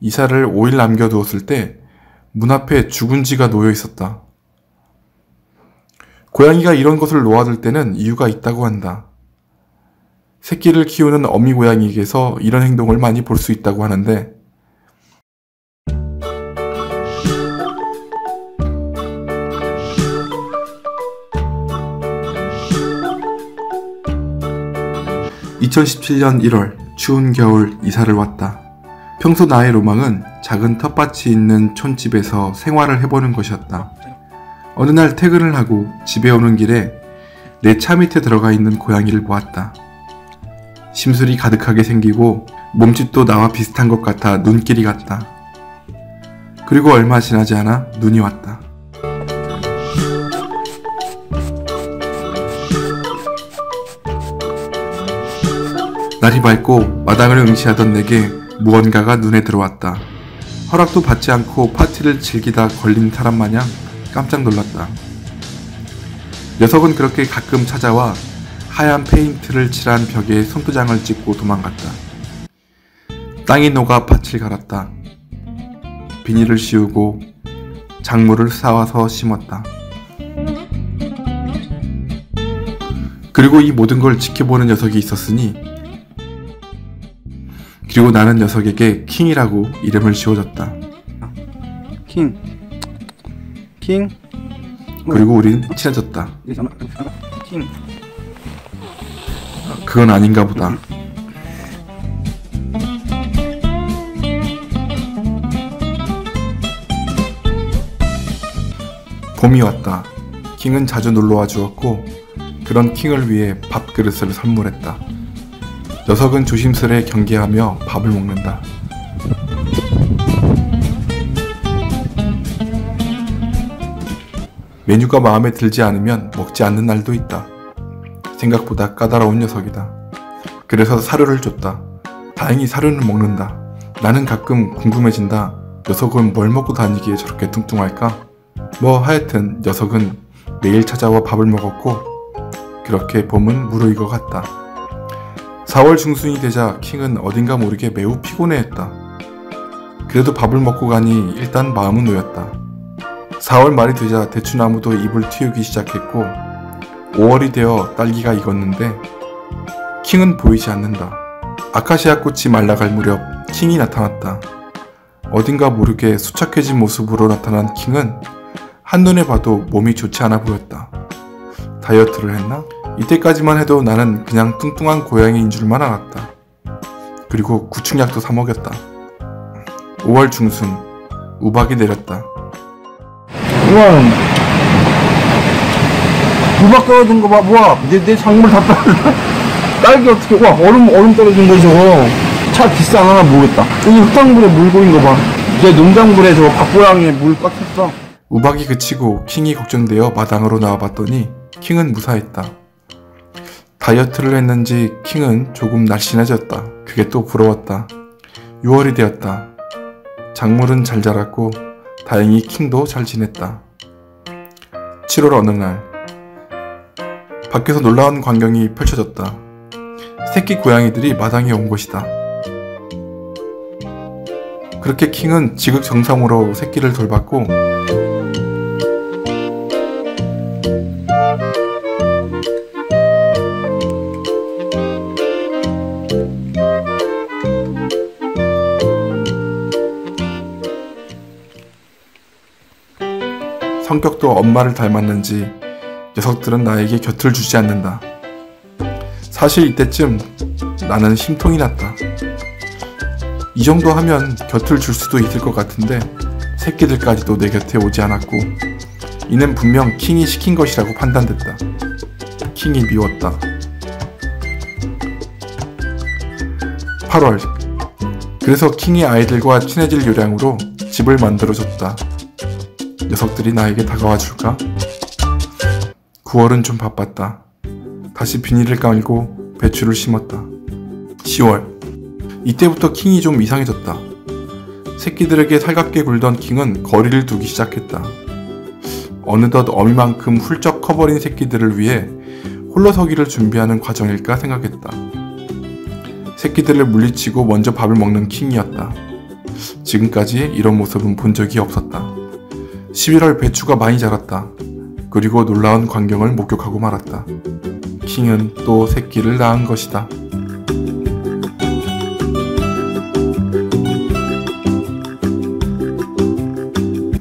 이사를 5일 남겨두었을 때 문 앞에 죽은 쥐가 놓여 있었다. 고양이가 이런 것을 놓아둘 때는 이유가 있다고 한다. 새끼를 키우는 어미 고양이에게서 이런 행동을 많이 볼 수 있다고 하는데, (2017년 1월) 추운 겨울 이사를 왔다. 평소 나의 로망은 작은 텃밭이 있는 촌집에서 생활을 해보는 것이었다. 어느 날 퇴근을 하고 집에 오는 길에 내 차 밑에 들어가 있는 고양이를 보았다. 심술이 가득하게 생기고 몸짓도 나와 비슷한 것 같아 눈길이 갔다. 그리고 얼마 지나지 않아 눈이 왔다. 날이 밝고 마당을 응시하던 내게 무언가가 눈에 들어왔다. 허락도 받지 않고 파티를 즐기다 걸린 사람 마냥 깜짝 놀랐다. 녀석은 그렇게 가끔 찾아와 하얀 페인트를 칠한 벽에 손도장을 찍고 도망갔다. 땅이 녹아 밭을 갈았다. 비닐을 씌우고 작물을 쌓아서 심었다. 그리고 이 모든 걸 지켜보는 녀석이 있었으니, 그리고 나는 녀석에게 킹이라고 이름을 지어줬다. 킹. 그리고 우린 친해졌다. 킹. 그건 아닌가 보다. 봄이 왔다. 킹은 자주 놀러와 주었고, 그런 킹을 위해 밥그릇을 선물했다. 녀석은 조심스레 경계하며 밥을 먹는다. 메뉴가 마음에 들지 않으면 먹지 않는 날도 있다. 생각보다 까다로운 녀석이다. 그래서 사료를 줬다. 다행히 사료는 먹는다. 나는 가끔 궁금해진다. 녀석은 뭘 먹고 다니기에 저렇게 뚱뚱할까? 뭐 하여튼 녀석은 매일 찾아와 밥을 먹었고, 그렇게 봄은 무르익어갔다. 4월 중순이 되자 킹은 어딘가 모르게 매우 피곤해했다. 그래도 밥을 먹고 가니 일단 마음은 놓였다. 4월 말이 되자 대추나무도 잎을 틔우기 시작했고, 5월이 되어 딸기가 익었는데 킹은 보이지 않는다. 아카시아 꽃이 말라갈 무렵 킹이 나타났다. 어딘가 모르게 수척해진 모습으로 나타난 킹은 한눈에 봐도 몸이 좋지 않아 보였다. 다이어트를 했나? 이때까지만 해도 나는 그냥 뚱뚱한 고양이인 줄만 알았다. 그리고 구충약도 사 먹였다. 5월 중순, 우박이 내렸다. 우와, 우박 떨어진 거 봐. 우와, 내 작물 다 떨어졌다. 딸기 어떻게, 우와, 얼음 떨어진 거 저거. 차 비싸 안 하나 모르겠다. 여기 흙탕물에 물 고인 거 봐. 내 농작물에 저거 밥고양이에 물 꽉 찼어. 우박이 그치고 킹이 걱정되어 마당으로 나와봤더니 킹은 무사했다. 다이어트를 했는지 킹은 조금 날씬해졌다. 그게 또 부러웠다. 6월이 되었다. 작물은 잘 자랐고 다행히 킹도 잘 지냈다. 7월 어느 날 밖에서 놀라운 광경이 펼쳐졌다. 새끼 고양이들이 마당에 온 것이다. 그렇게 킹은 지극정성으로 새끼를 돌봤고, 성격도 엄마를 닮았는지 녀석들은 나에게 곁을 주지 않는다. 사실 이때쯤 나는 심통이 났다. 이 정도 하면 곁을 줄 수도 있을 것 같은데 새끼들까지도 내 곁에 오지 않았고, 이는 분명 킹이 시킨 것이라고 판단됐다. 킹이 미웠다. 8월, 그래서 킹이 아이들과 친해질 요량으로 집을 만들어줬다. 녀석들이 나에게 다가와 줄까? 9월은 좀 바빴다. 다시 비닐을 깔고 배추를 심었다. 10월, 이때부터 킹이 좀 이상해졌다. 새끼들에게 살갑게 굴던 킹은 거리를 두기 시작했다. 어느덧 어미만큼 훌쩍 커버린 새끼들을 위해 홀로 서기를 준비하는 과정일까 생각했다. 새끼들을 물리치고 먼저 밥을 먹는 킹이었다. 지금까지 이런 모습은 본 적이 없었다. 11월 배추가 많이 자랐다. 그리고 놀라운 광경을 목격하고 말았다. 킹은 또 새끼를 낳은 것이다.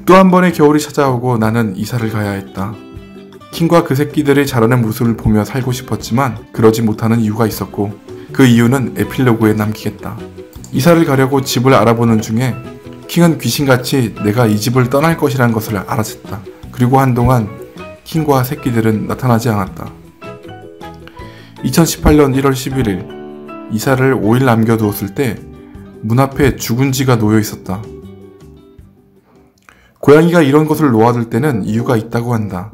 또 한 번의 겨울이 찾아오고 나는 이사를 가야 했다. 킹과 그 새끼들이 자라는 모습을 보며 살고 싶었지만 그러지 못하는 이유가 있었고 그 이유는 에필로그에 남기겠다. 이사를 가려고 집을 알아보는 중에 킹은 귀신같이 내가 이 집을 떠날 것이라는 것을 알아챘다. 그리고 한동안 킹과 새끼들은 나타나지 않았다. 2018년 1월 11일 이사를 5일 남겨두었을 때 문 앞에 죽은 쥐가 놓여 있었다. 고양이가 이런 것을 놓아둘 때는 이유가 있다고 한다.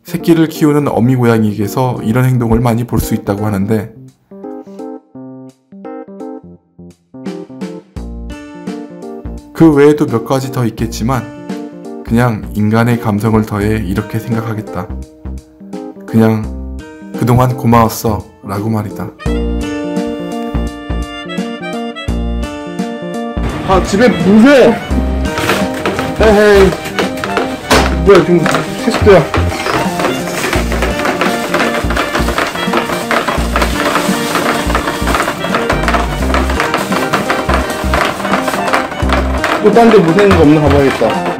새끼를 키우는 어미 고양이에게서 이런 행동을 많이 볼 수 있다고 하는데 그 외에도 몇 가지 더 있겠지만 그냥 인간의 감성을 더해 이렇게 생각하겠다. 그냥 그동안 고마웠어 라고 말이다. 아, 집에 보세! 헤헤이. 뭐야, 지금 세숫대야. 또 딴 데 무서운 거 없나 가봐야겠다.